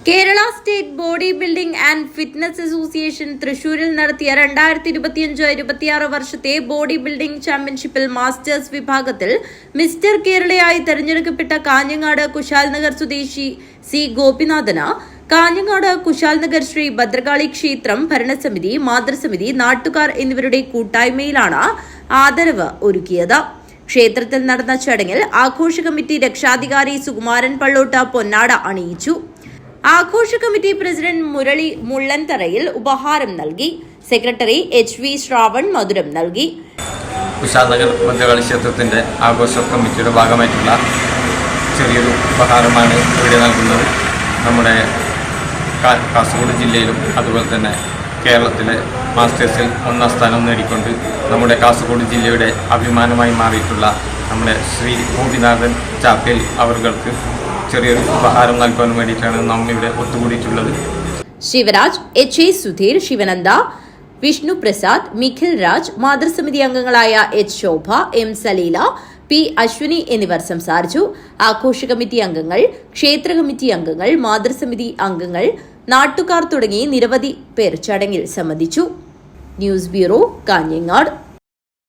Kerala state body building and fitness association തൃശൂരിൽ നടത്തിയ 2025-26 വർഷത്തെ ബോഡി ബിൽഡിംഗ് ചാമ്പ്യൻഷിപ്പിൽ മാസ്റ്റേഴ്സ് വിഭാഗത്തിൽ മിസ്റ്റർ കേരളയായി തെരഞ്ഞെടുക്കപ്പെട്ട കാഞ്ഞങ്ങാട് കുശാൽ നഗർ സ്വദേശി സി ഗോപിനാഥന് കാഞ്ഞങ്ങാട് കുശാൽ നഗർ ശ്രീ ഭദ്രകാളി ക്ഷേത്രം ഭരണസമിതി, മാതൃസമിതി, നാട്ടുകാർ എന്നിവരുടെ കൂട്ടായ്മയിലാണ് ആദരവ് ഒരുക്കിയത്. ക്ഷേത്രത്തിൽ നടന്ന ചടങ്ങിൽ ആഘോഷ കമ്മിറ്റി രക്ഷാധികാരി സുകുമാരൻ പള്ളോട്ട് പൊന്നാട അണിയിച്ചു. ആഘോഷ കമ്മിറ്റി പ്രസിഡന്റ് മുരളി മുള്ളൻതറയിൽ ഉപഹാരം നൽകി. സെക്രട്ടറി HV ശ്രാവൺ മധുരം നൽകി. കുശാൽ നഗർ ഭദ്രകാളി ക്ഷേത്രത്തിന്റെ ആഘോഷ കമ്മിറ്റിയുടെ ഭാഗമായിട്ടുള്ള ചെറിയൊരു ഉപഹാരമാണ് ഇവിടെ നൽകുന്നത്. നമ്മുടെ കാസർഗോഡ് ജില്ലയിലും അതുപോലെ തന്നെ കേരളത്തിലെ മാസ്റ്റേഴ്സിൽ 1ാം സ്ഥാനം നേടിക്കൊണ്ട് നമ്മുടെ കാസർഗോഡ് ജില്ലയുടെ അഭിമാനമായി മാറിയിട്ടുള്ള നമ്മുടെ ശ്രീ ഗോപിനാഥൻ ചാപ്പേൽ അവർക്ക് ചെറിയൊരു ഉപഹാരം നൽകാൻ വേണ്ടിയിട്ടാണ് നാം ഇവിടെ ഒത്തുകൂടിയിട്ടുള്ളത്. ശിവരാജ്, HA സുധീർ, ശിവനന്ദ, വിഷ്ണു പ്രസാദ്, മിഖിൽ രാജ്, മാതൃസമിതി അംഗങ്ങളായ H ശോഭ, M സലീല, P അശ്വിനി എന്നിവർ സംസാരിച്ചു. ആഘോഷ കമ്മിറ്റി അംഗങ്ങൾ, ക്ഷേത്ര കമ്മിറ്റി അംഗങ്ങൾ, മാതൃസമിതി അംഗങ്ങൾ, നാട്ടുകാർ തുടങ്ങി നിരവധി പേർ ചടങ്ങിൽ സംബന്ധിച്ചു. News bureau, Kanhangad.